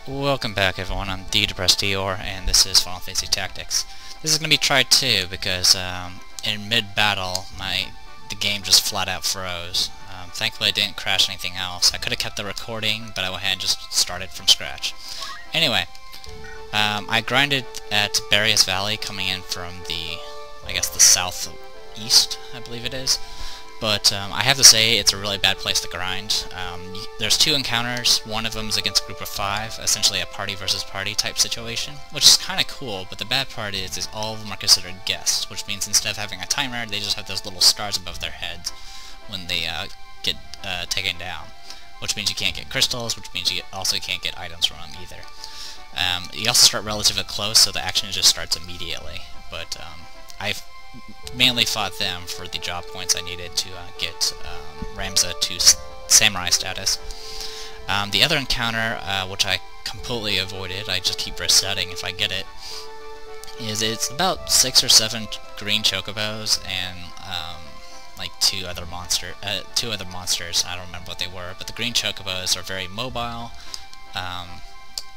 Welcome back everyone, I'm the Depressed Dior, and this is Final Fantasy Tactics. This is going to be tried too, because in mid-battle, the game just flat out froze. Thankfully I didn't crash anything else. I could have kept the recording, but I went ahead and just started from scratch. Anyway, I grinded at Agrias Valley, coming in from the southeast, I believe it is. But I have to say, it's a really bad place to grind. There's two encounters. One of them is against a group of 5, essentially a party versus party type situation, which is kind of cool, but the bad part is all of them are considered guests, which means instead of having a timer, they just have those little stars above their heads when they get taken down, which means you can't get crystals, which means you also can't get items from them either. You also start relatively close, so the action just starts immediately, but I've mainly fought them for the job points I needed to get Ramza to samurai status. The other encounter, which I completely avoided, I just keep resetting if I get it, is it's about 6 or 7 green chocobos and like two other monsters. I don't remember what they were, but the green chocobos are very mobile.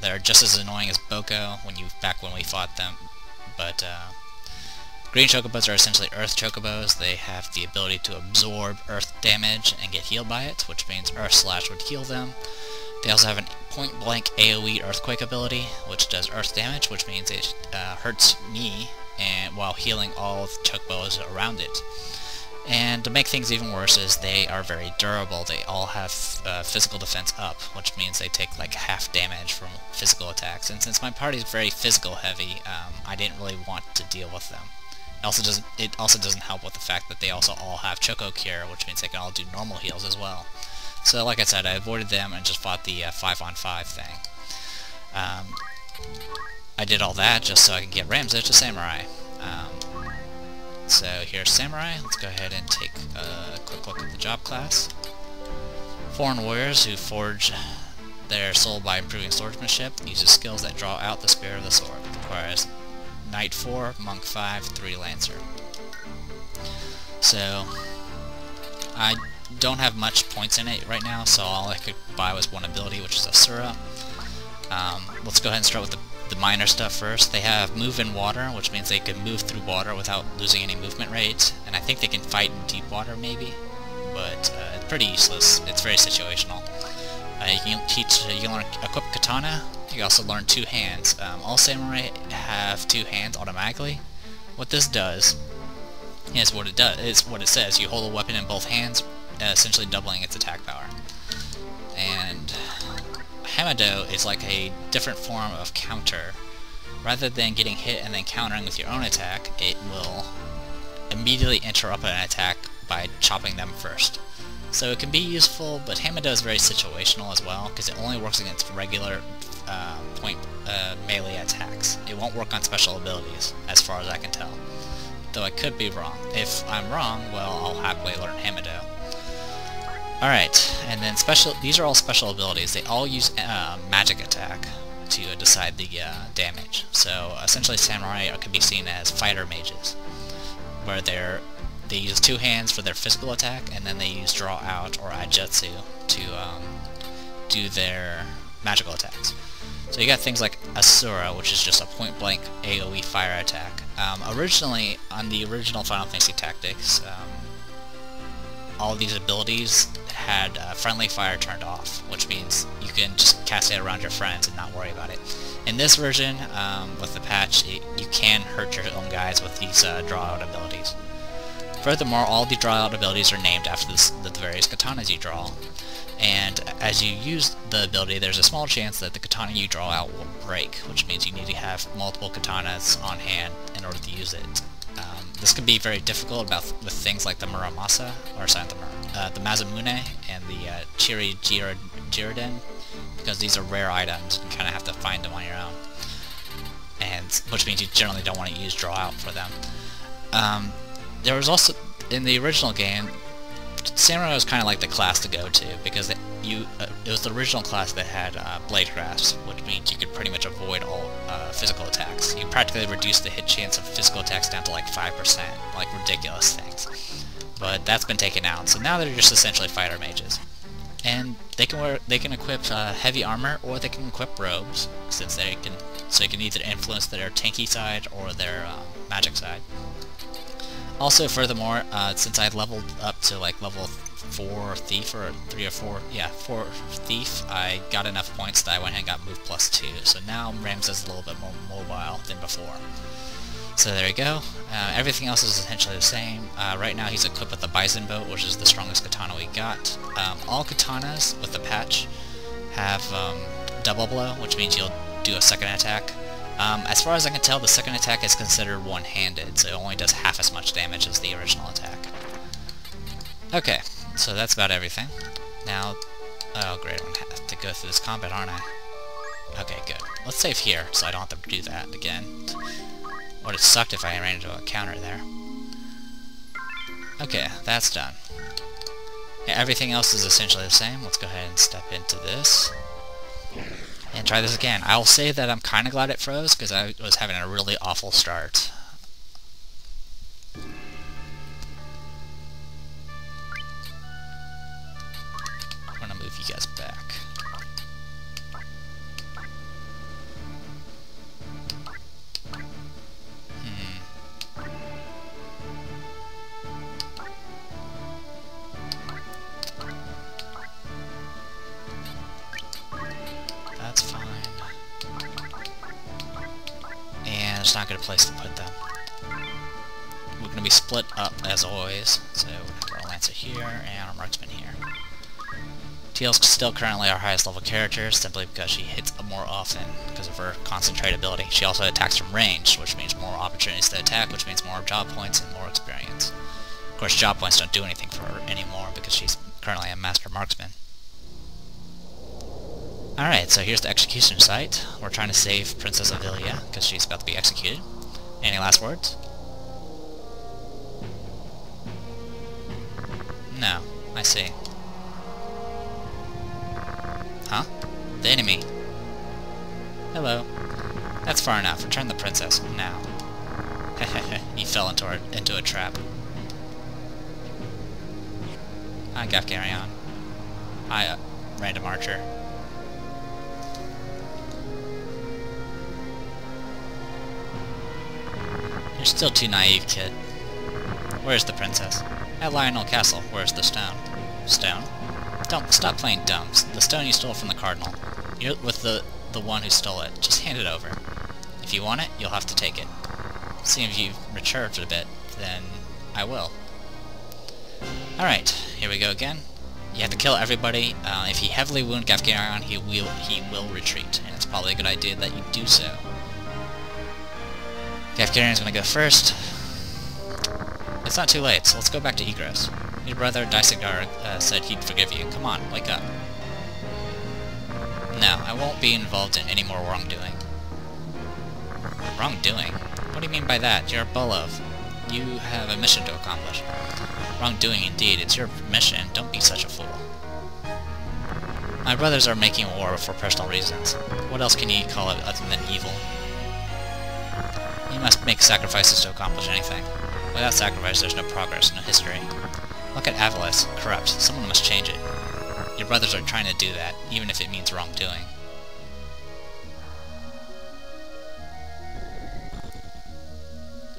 They're just as annoying as Boko back when we fought them, but green chocobos are essentially earth chocobos. They have the ability to absorb earth damage and get healed by it, which means earth slash would heal them. They also have a point blank AoE earthquake ability, which does earth damage, which means it hurts me while healing all of the chocobos around it. And to make things even worse is they are very durable. They all have physical defense up, which means they take like half damage from physical attacks. And since my party is very physical heavy, I didn't really want to deal with them. It also doesn't help with the fact that they also all have Choco Cure, which means they can all do normal heals as well. So like I said, I avoided them and just fought the 5-on-5 thing. I did all that just so I could get Ramza to Samurai. So here's Samurai. Let's go ahead and take a quick look at the job class. Foreign warriors who forge their soul by improving swordsmanship, uses skills that draw out the spirit of the sword. Requires Knight 4, Monk 5, 3 Lancer. So, I don't have much points in it right now, so all I could buy was one ability, which is Asura. Let's go ahead and start with the minor stuff first. They have move in water, which means they can move through water without losing any movement rate, and I think they can fight in deep water maybe, but it's pretty useless. It's very situational. You can learn equip katana. You can also learn 2 hands. All samurai have 2 hands automatically. What this does is what it says. You hold a weapon in both hands, essentially doubling its attack power. And Hamado is like a different form of counter. Rather than getting hit and then countering with your own attack, it will immediately interrupt an attack by chopping them first. So it can be useful, but Hamado is very situational as well, because it only works against regular melee attacks. It won't work on special abilities, as far as I can tell. Though I could be wrong. If I'm wrong, well, I'll happily learn Hamado. Alright, and then these are all special abilities. They all use magic attack to decide the damage. So essentially samurai can be seen as fighter mages, where they use 2 hands for their physical attack, and then they use draw out or Aijutsu to do their magical attacks. So you got things like Asura, which is just a point-blank AoE fire attack. Originally, on the original Final Fantasy Tactics, all these abilities had friendly fire turned off, which means you can just cast it around your friends and not worry about it. In this version, with the patch, you can hurt your own guys with these draw-out abilities. Furthermore, all the draw-out abilities are named after the various katanas you draw. And as you use the ability, there's a small chance that the katana you draw out will break, which means you need to have multiple katanas on hand in order to use it. This can be very difficult with things like the Muramasa, the Mazamune and the Chiri Jiriden, because these are rare items and you kind of have to find them on your own. Which means you generally don't want to use draw out for them. There was also, in the original game, Samurai was kind of like the class to go to, because it was the original class that had Blade Grasp, which means you could pretty much avoid all physical attacks. You practically reduced the hit chance of physical attacks down to like 5%, like ridiculous things. But that's been taken out, so now they're just essentially fighter mages. and they can equip heavy armor, or they can equip robes, since they can. So you can either influence their tanky side or their magic side. Also, furthermore, since I leveled up to like level 4 thief, or 3 or 4, yeah, 4 thief, I got enough points that I went ahead and got move +2. So now Ramza's a little bit more mobile than before. So there you go. Everything else is essentially the same. Right now he's equipped with the Bison Bow, which is the strongest katana we got. All katanas with the patch have double blow, which means you'll do a second attack. As far as I can tell, the second attack is considered one-handed, so it only does half as much damage as the original attack. Okay, so that's about everything. Now, oh great, I'm going to have to go through this combat, aren't I? Okay, good. Let's save here, so I don't have to do that again. Would have sucked if I ran into a counter there. Okay, that's done. Yeah, everything else is essentially the same. Let's go ahead and step into this. And try this again. I'll say that I'm kind of glad it froze, because I was having a really awful start. I'm gonna move you guys back. That's fine. And it's not a good place to put them. We're going to be split up as always, so we have our Lancer here and our Marksman here. Teal's still currently our highest level character, simply because she hits more often because of her concentrate ability. She also attacks from range, which means more opportunities to attack, which means more job points and more experience. Of course, job points don't do anything for her anymore because she's currently a Master Marksman. Alright, so here's the execution site. We're trying to save Princess Avilia, because she's about to be executed. Any last words? No, I see. Huh? The enemy. Hello. That's far enough. Return the princess. Now. Hehehe, he fell into a trap. Hi, Gaffy. Hi, random archer. You're still too naive, kid. Where's the princess? At Lionel Castle. Where's the stone? Stone? Don't stop playing dumb. The stone you stole from the cardinal. You're with the one who stole it. Just hand it over. If you want it, you'll have to take it. Seeing if you've matured a bit, then I will. Alright, here we go again. You have to kill everybody. If you heavily wound Gaffy, he will retreat, and it's probably a good idea that you do so. Gaffy going to go first. It's not too late, so let's go back to Agrias. Your brother, Daisagar, said he'd forgive you. Come on, wake up. No, I won't be involved in any more wrongdoing. Wrongdoing? What do you mean by that? You're a Bulov. You have a mission to accomplish. Wrongdoing indeed. It's your mission. Don't be such a fool. My brothers are making war for personal reasons. What else can you call it other than evil? You must make sacrifices to accomplish anything. Without sacrifice, there's no progress, no history. Look at Agrias, corrupt. Someone must change it. Your brothers are trying to do that, even if it means wrongdoing.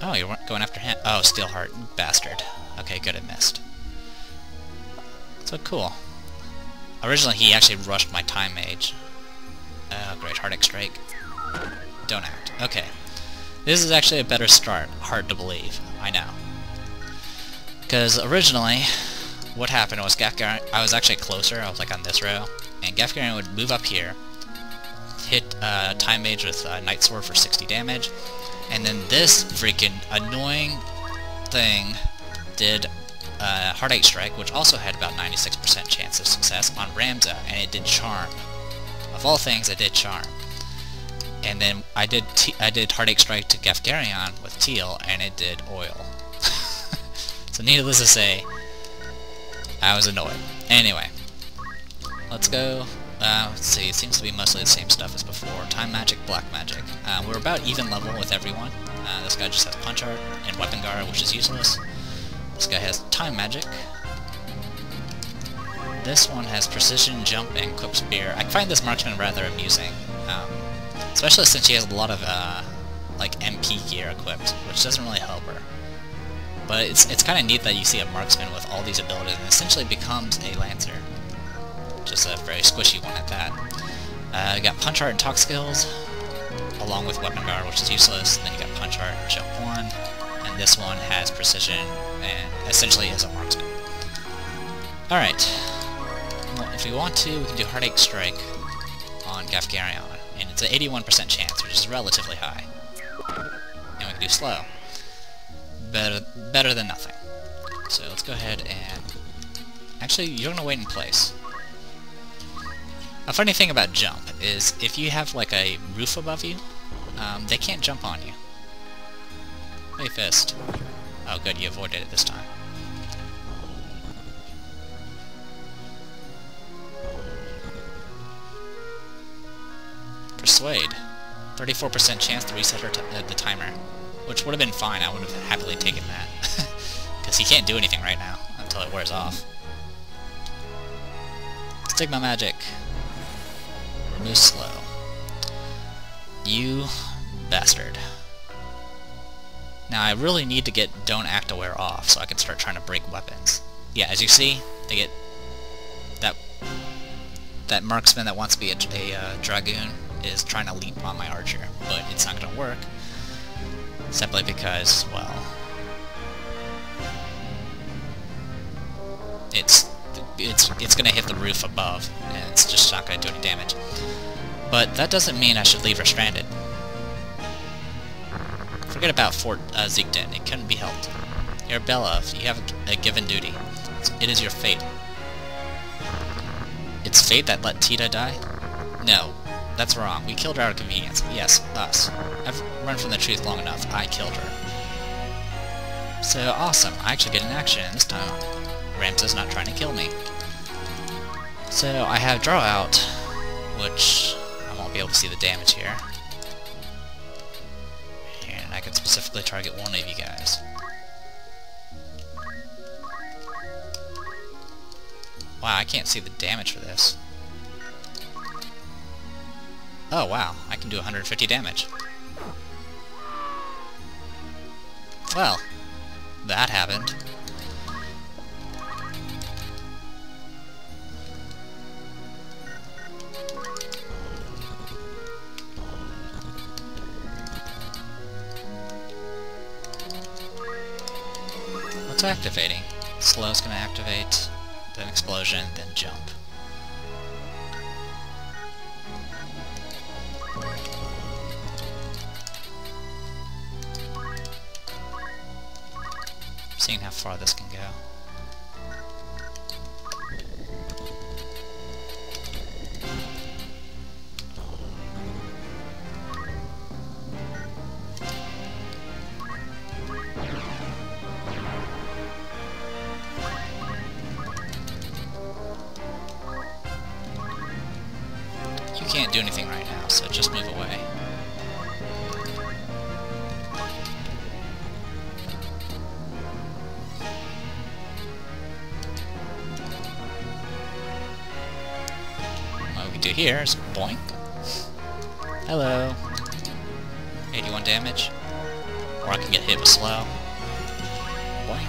Oh, you're going after him. Oh, Steelheart, you bastard. Okay, good, it missed. So cool. Originally, he actually rushed my time mage. Oh, great, Heartache Strike. Don't act. Okay. This is actually a better start. Hard to believe. I know. Because originally, what happened was I was actually closer. I was like on this row. And Gaffy would move up here, hit Time Mage with Night Sword for 60 damage, and then this freaking annoying thing did Heartache Strike, which also had about 96% chance of success on Ramza, and it did Charm. Of all things, it did Charm. And then I did Heartache Strike to Gaffy with Teal, and it did Oil. So needless to say, I was annoyed. Anyway, let's go. Let's see, it seems to be mostly the same stuff as before. Time Magic, Black Magic. We're about even level with everyone. This guy just has Punch Art and Weapon Guard, which is useless. This guy has Time Magic. this one has precision, jump, and quick spear. I find this marksman rather amusing, especially since she has a lot of like MP gear equipped, which doesn't really help her. But it's kind of neat that you see a marksman with all these abilities and essentially becomes a lancer. Just a very squishy one at that. You got punch art and talk skills, along with weapon guard, which is useless. And then you got punch art, jump 1, and this one has precision and essentially is a marksman. Alright, well, if we want to, we can do Heartache Strike on Gaffy, and it's an 81% chance, which is relatively high. And we can do slow. Better than nothing. So let's go ahead and... Actually, you're going to wait in place. A funny thing about jump is if you have like a roof above you, they can't jump on you. Play fist. Oh good, you avoided it this time. Persuade. 34% chance to reset the timer. Which would have been fine, I would have happily taken that. Because he can't do anything right now, until it wears off. Stigma magic. Remove slow. You bastard. Now I really need to get Don't Act to wear off, so I can start trying to break weapons. Yeah, as you see, they get... That marksman that wants to be a dragoon is trying to leap on my archer, but it's not going to work. Simply because, well... It's going to hit the roof above, and it's just not going to do any damage. But that doesn't mean I should leave her stranded. Forget about Fort Ziegden, it couldn't be helped. You're Belov, you have a given duty. It is your fate. It's fate that let Tita die? No, that's wrong. We killed her out of convenience. Yes, us. I've run from the truth long enough. I killed her. So, awesome. I actually get an action, and this time Ramza's not trying to kill me. So, I have draw out, which I won't be able to see the damage here. And I can specifically target one of you guys. Wow, I can't see the damage for this. Oh wow, I can do 150 damage. Well, that happened. What's activating? Slow's gonna activate, then explosion, then jump. Seeing how far this can go. You can't do anything right now, so just move away. What we can do here is boink. Hello. 81 damage. Or I can get hit with slow. Boink.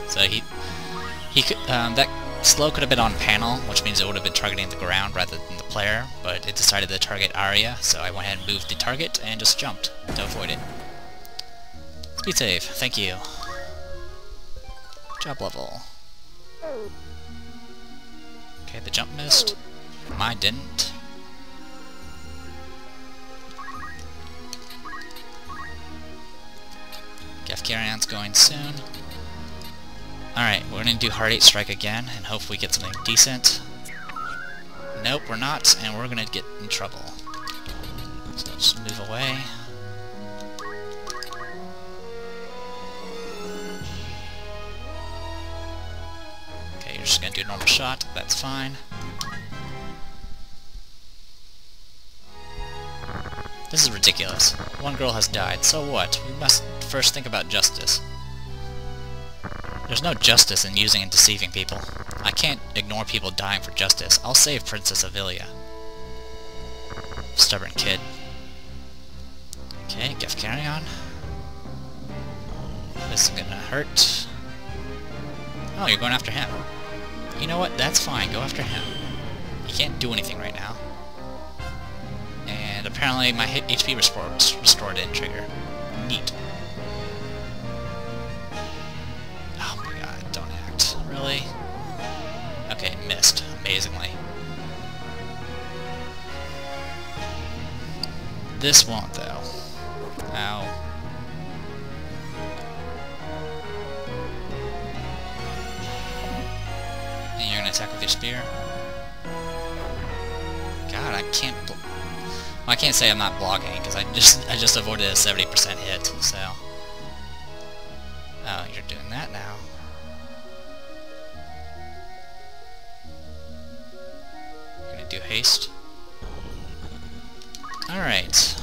So he could, that slow could have been on panel, which means it would have been targeting the ground rather than the player, but it decided to target Agrias, so I went ahead and moved the target and just jumped to avoid it. Speed save, thank you. Job level. Okay, the jump missed. Mine didn't. Gaffy going soon. Alright, we're gonna do Heartache Strike again, and hope we get something decent. Nope, we're not, and we're gonna get in trouble. So just move away. Okay, you're just gonna do a normal shot, that's fine. This is ridiculous. One girl has died, so what? We must first think about justice. There's no justice in using and deceiving people. I can't ignore people dying for justice. I'll save Princess Avilia. Stubborn kid. Okay, Gaff carry on. This is gonna hurt. Oh, you're going after him. You know what? That's fine. Go after him. He can't do anything right now. And apparently my HP restored didn't trigger. Neat. Oh my god, don't act. Really? Okay, missed. Amazingly. This won't, though. Ow. And you're gonna attack with your spear? God, I can't... Well, I can't say I'm not blocking, because I just avoided a 70% hit, so... Oh, you're doing that now. You're gonna do haste. Alright.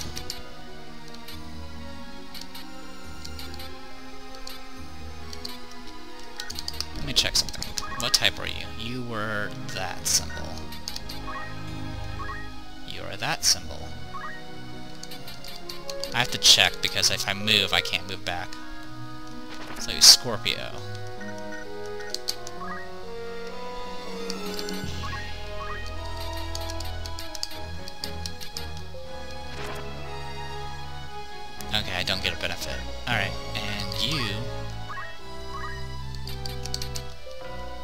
Let me check something. What type were you? You were that symbol. You are that symbol. I have to check, because if I move, I can't move back. So he's Scorpio. Okay, I don't get a benefit. Alright, and you...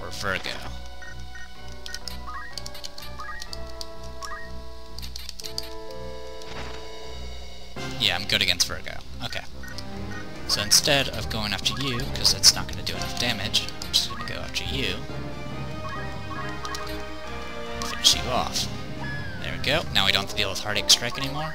were Virgo. Yeah, I'm good against Virgo. Okay. So instead of going after you, because it's not going to do enough damage, I'm just going to go after you. Finish you off. There we go. Now we don't have to deal with Heartache Strike anymore.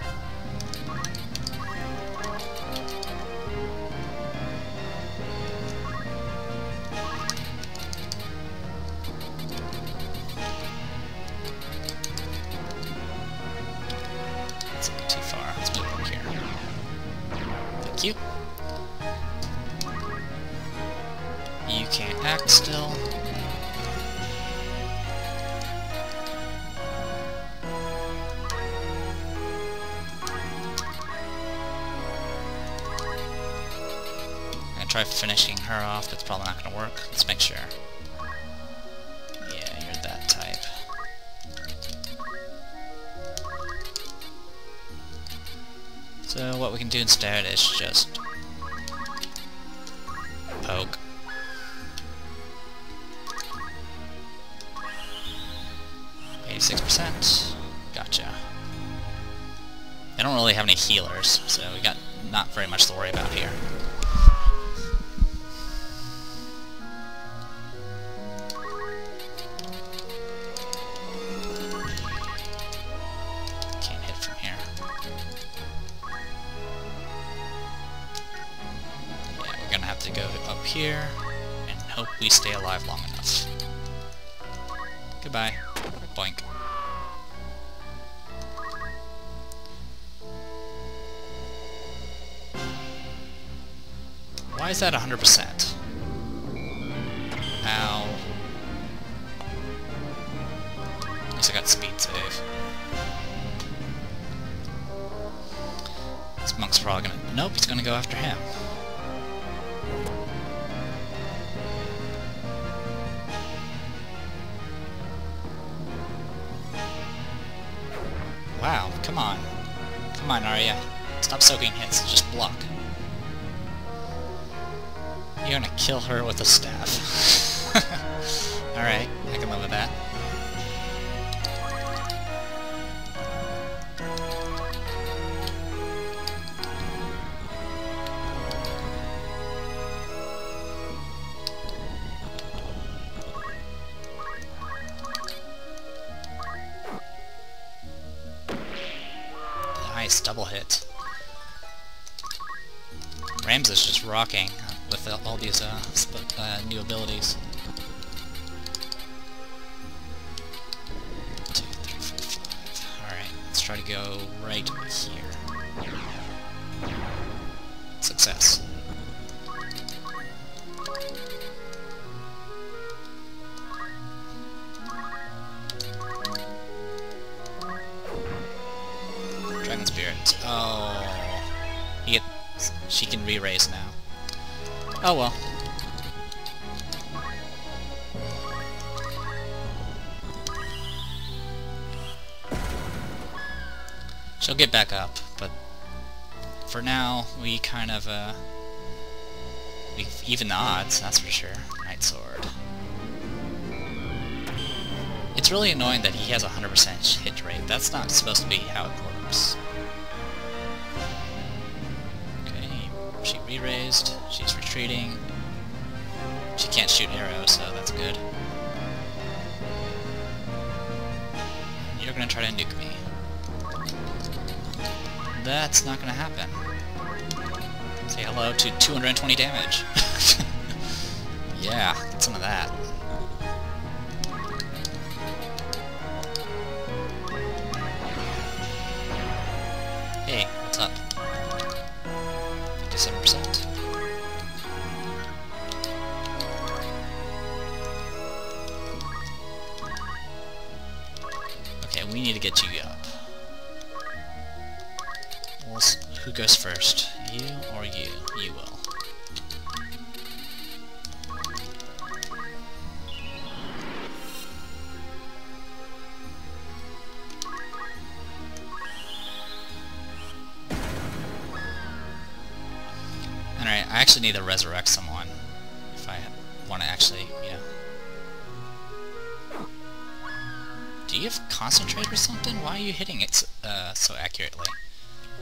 That's a bit too far. Let's move over here. Thank you. You can't act still. I'm gonna try finishing her off. That's probably not gonna work. Let's make sure. Yeah, you're that type. So what we can do instead is just poke. %. Gotcha. I don't really have any healers, so we got not very much to worry about here. Can't hit from here. Yeah, we're gonna have to go up here and hope we stay alive long enough. Goodbye. Boink. Why is that 100%? Ow. At least I got speed save. This monk's probably gonna... Nope, he's gonna go after him. Wow, come on. Come on, Arya. Stop soaking hits, just block. You're gonna kill her with a staff. Alright, I can live with that. Nice, double hit. Ramza's just rocking with all these new abilities. 2, 3, 4, 5. Alright, let's try to go right here. Success. turns. Oh. She can re-raise now. Oh well. She'll get back up, but for now, we kind of, we even the odds, that's for sure. Knight Sword. It's really annoying that he has a 100% hit rate. That's not supposed to be how it works. Okay, she re-raised. She's retreating. She can't shoot arrows, so that's good. You're gonna try to nuke me. That's not gonna happen. Say hello to 220 damage. Yeah, get some of that. Hey, what's up? 57%. Okay, we need to get you up. Well, who goes first? You or you? You will. Alright, I actually need to resurrect someone. If I want to actually, yeah. Do you have concentrate or something? Why are you hitting it so accurately?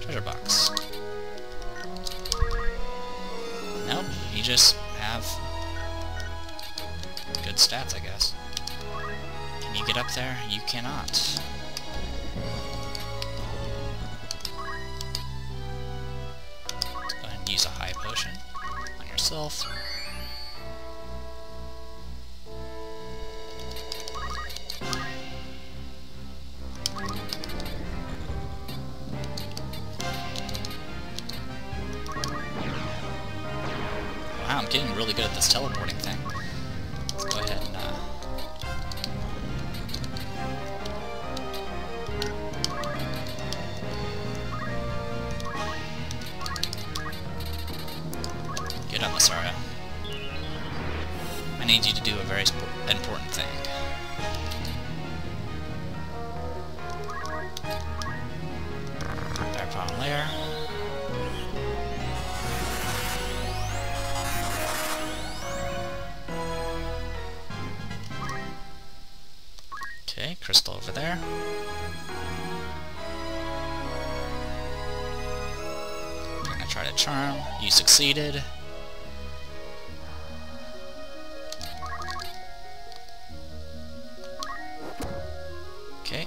Treasure box. Nope, you just have good stats, I guess. Can you get up there? You cannot. Let's go ahead and use a high potion on yourself. Wow, I'm getting really good at this teleporting thing. Let's go ahead and get up, Masaru. I need you to do a very important thing. Dark Bottom Layer. Okay, crystal over there. I'm gonna try to charm. You succeeded. Okay,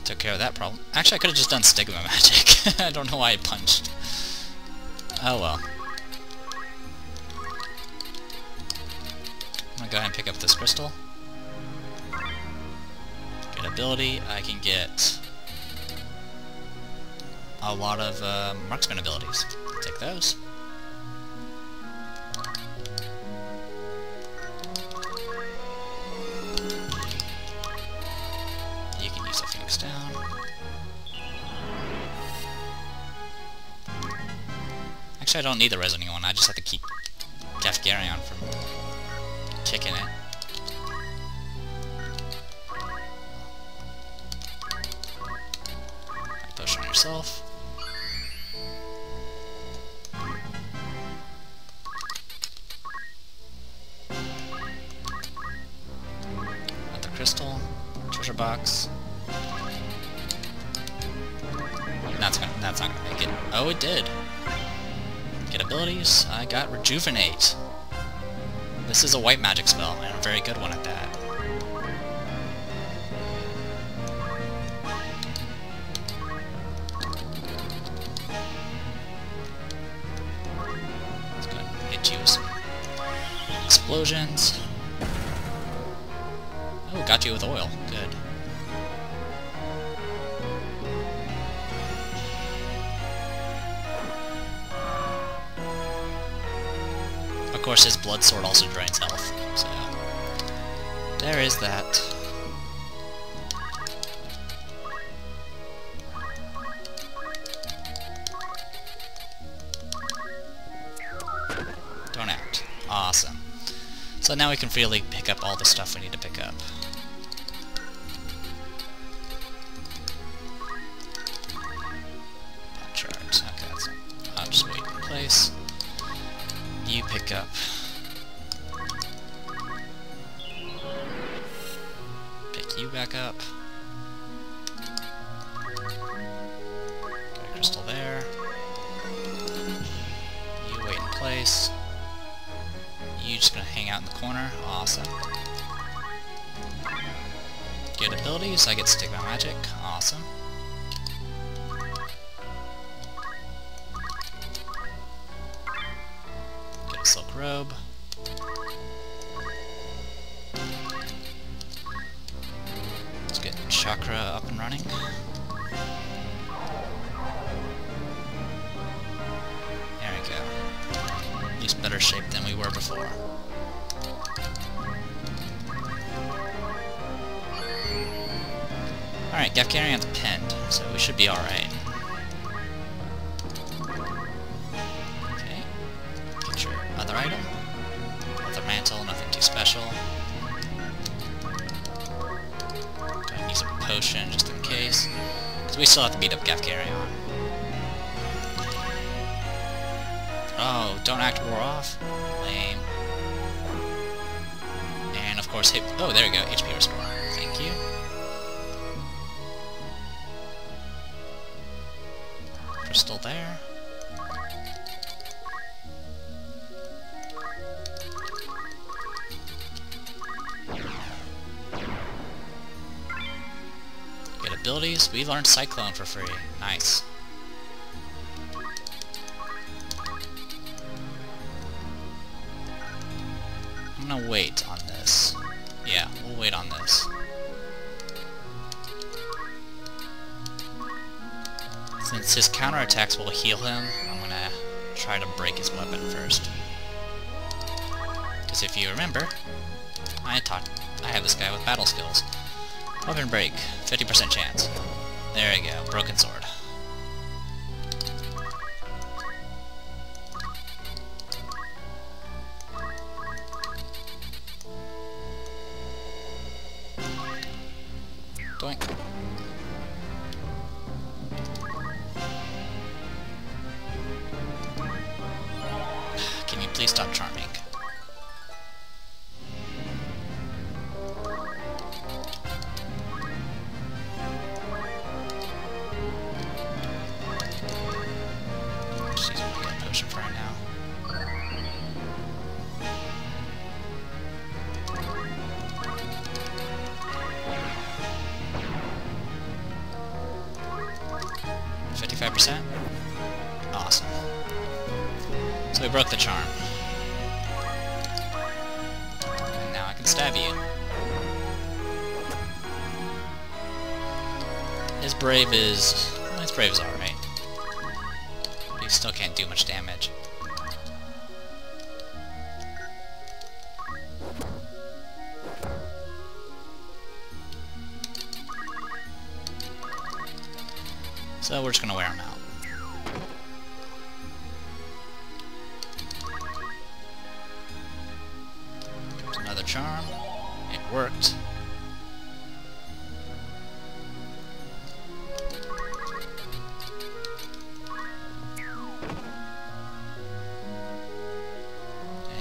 took care of that problem. Actually, I could have just done Stigma Magic. I don't know why I punched. Oh well. I'm gonna go ahead and pick up this crystal. Get ability, I can get a lot of marksman abilities. Take those. You can use a Phoenix Down. Actually, I don't need the Resonating one, I just have to keep Gaffy from kicking it. Push on yourself. Another crystal, treasure box. That's not gonna make it. Oh, it did. Get abilities. I got Rejuvenate. This is a white magic spell, and a very good one at that. Let's go ahead and hit you with some explosions. Oh, got you with oil. Good. Of course, his blood sword also drains health, so there is that. So now we can freely pick up all the stuff we need to pick up. Charts. Okay, that's not. I'll just wait in place. You pick up. Pick you back up. Got a crystal there. You wait in place. You just gonna hang out in the corner. Awesome. Get abilities. I get Stigma Magic. Awesome. Get a Silk Robe. Let's get Chakra up and running. There we go. At least better shape than we were before. Alright, Gaff Carrion's pinned, so we should be alright. Okay. Get your other item. Other mantle, nothing too special. Gonna use a potion just in case. Because we still have to beat up Gaff Carrion. Oh, don't act war off. Lame. And of course hit. Oh, there we go. HP restore. Thank you. Crystal there. Get abilities. We learned Cyclone for free. Nice. I'm gonna wait on this. Yeah, we'll wait on this. Since his counterattacks will heal him, I'm gonna try to break his weapon first. Because if you remember, I have this guy with battle skills. Weapon break, 50% chance. There we go, broken sword. Doink. Can you please stop charming? Just use my gun potion for right now. %? Awesome. So we broke the charm. And now I can stab you. His brave is alright. But he still can't do much damage. So we're just gonna wear him out. There's another charm. It worked.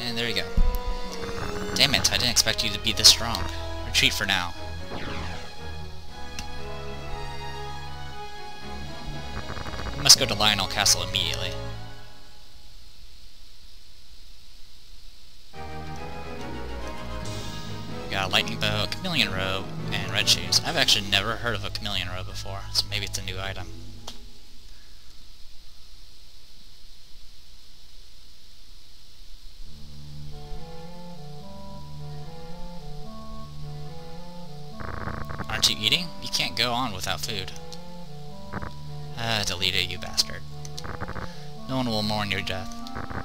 And there you go. Damn it, I didn't expect you to be this strong. Retreat for now. We must go to Lionel Castle immediately. We got a lightning bow, a chameleon robe, and red shoes. I've actually never heard of a chameleon robe before, so maybe it's a new item. Aren't you eating? You can't go on without food. Deleted, you bastard. No one will mourn your death.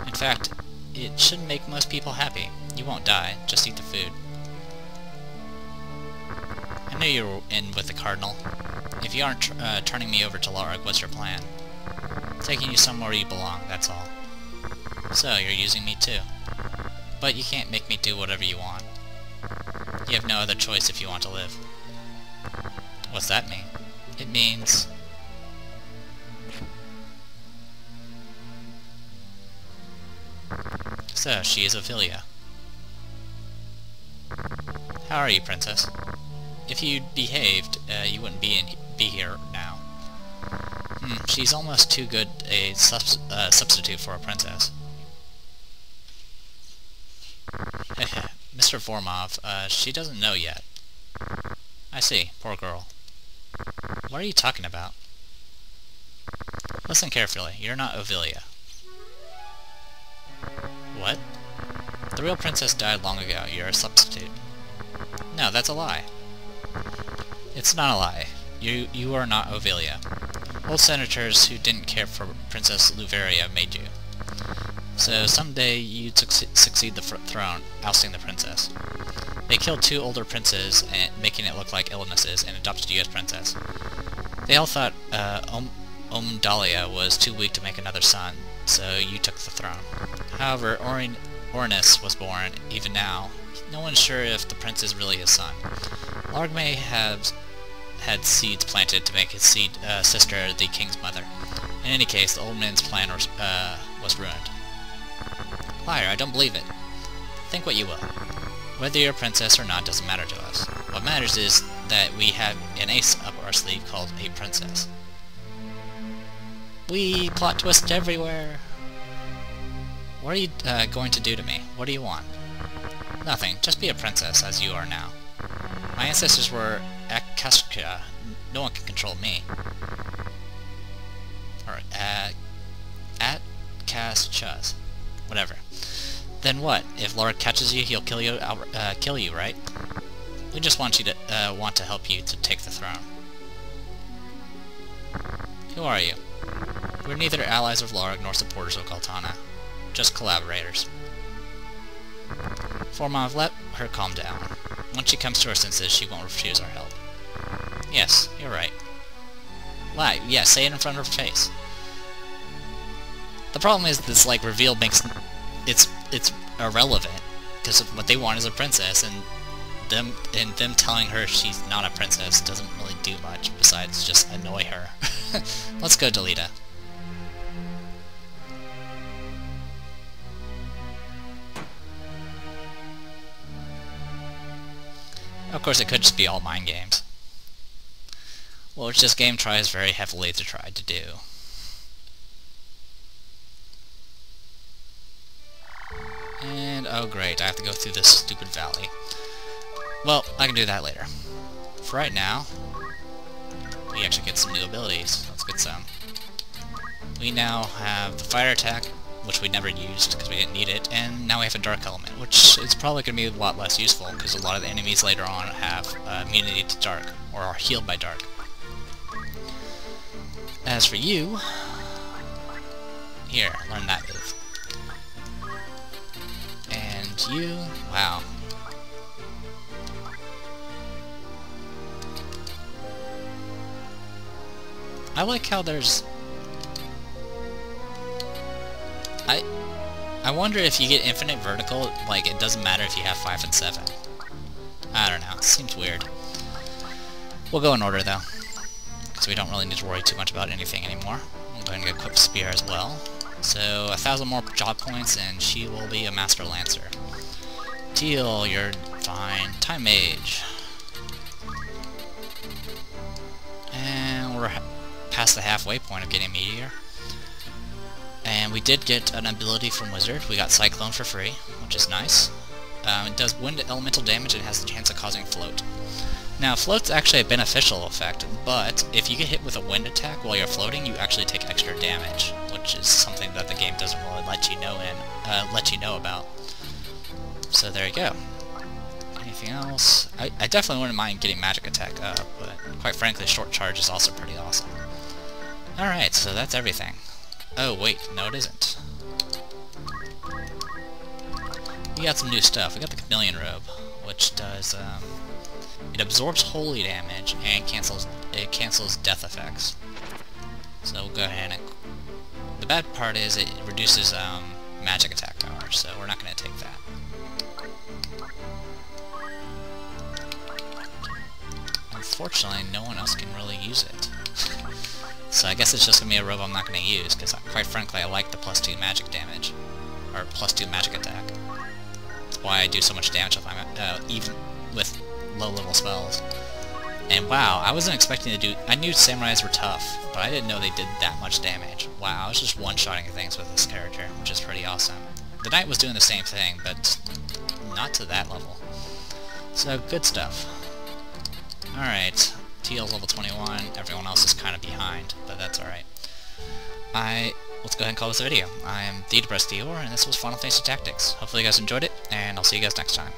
In fact, it should make most people happy. You won't die, just eat the food. I knew you were in with the Cardinal. If you aren't turning me over to Larg, what's your plan? Taking you somewhere you belong, that's all. So, you're using me too. But you can't make me do whatever you want. You have no other choice if you want to live. What's that mean? It means... So, she is Ophelia. How are you, Princess? If you'd behaved, you wouldn't be here now. She's almost too good a substitute for a princess. Mr. Vormov, she doesn't know yet. I see, poor girl. What are you talking about? Listen carefully, you're not Ophelia. What? The real princess died long ago, you're a substitute. No, that's a lie. It's not a lie. You are not Ophelia. Old senators who didn't care for Princess Luveria made you. So someday you'd succeed the throne, ousting the princess. They killed 2 older princes, making it look like illnesses, and adopted you as princess. They all thought Omdalia was too weak to make another son, so you took the throne. However, Ornis was born. Even now, no one's sure if the prince is really his son. Larg may have had seeds planted to make his sister the king's mother. In any case, the old man's plan was ruined. Liar, I don't believe it. Think what you will. Whether you're a princess or not doesn't matter to us. What matters is that we have an ace up our sleeve called a princess. Plot twist everywhere! What are you going to do to me? What do you want? Nothing, just be a princess, as you are now. My ancestors were Sakuya. No one can control me. Or Chuz. Whatever. Then what? If Lord catches you, he'll kill you, right? We just want you to want to help you to take the throne. Who are you? We're neither allies of Larg nor supporters of Galtana. Just collaborators. Vormov, let her calm down. Once she comes to her senses, she won't refuse our help. Yes, you're right. Lie, yeah, say it in front of her face. The problem is this, like, reveal makes... It's irrelevant, because what they want is a princess, and them telling her she's not a princess doesn't really do much, besides just annoy her. Let's go, Delita. Of course, it could just be all mind games. Which this game tries very heavily to try to do. And, oh great, I have to go through this stupid valley. Well, I can do that later. For right now, we actually get some new abilities. Let's get some. We now have the fire attack, which we never used because we didn't need it, and now we have a dark element, which is probably going to be a lot less useful because a lot of the enemies later on have immunity to dark, or are healed by dark. As for you, here, learn that move. And you, wow. I like how there's... I wonder if you get infinite vertical, like, it doesn't matter if you have 5 and 7. I don't know, it seems weird. We'll go in order, though, because we don't really need to worry too much about anything anymore. I'm going to equip Spear as well. So, 1,000 more job points, and she will be a Master Lancer. Teal, you're fine. Time Mage. And we're past the halfway point of getting Meteor. And we did get an ability from Wizard. We got Cyclone for free, which is nice. It does wind elemental damage and has the chance of causing float. Now, float's actually a beneficial effect, but if you get hit with a wind attack while you're floating, you actually take extra damage, which is something that the game doesn't really let you know about. So there you go. Anything else? I definitely wouldn't mind getting magic attack up, but quite frankly, short charge is also pretty awesome. Alright, so that's everything. Oh wait, no it isn't. We got some new stuff. We got the Chameleon Robe, which does, it absorbs holy damage and cancels death effects. So we'll go ahead and... The bad part is it reduces magic attack power, so we're not going to take that. unfortunately, no one else can really use it. So I guess it's just going to be a robe I'm not going to use, because quite frankly I like the +2 magic damage. Or +2 magic attack. That's why I do so much damage if I'm even with low-level spells. And wow, I wasn't expecting to do... I knew samurais were tough, but I didn't know they did that much damage. Wow, I was just one-shotting things with this character, which is pretty awesome. The knight was doing the same thing, but not to that level. So, good stuff. Alright, Teal's level 21, everyone else is kind of behind, but that's alright. Let's go ahead and call this a video. I am the Depressed Dior, and this was Final Fantasy Tactics. Hopefully you guys enjoyed it, and I'll see you guys next time.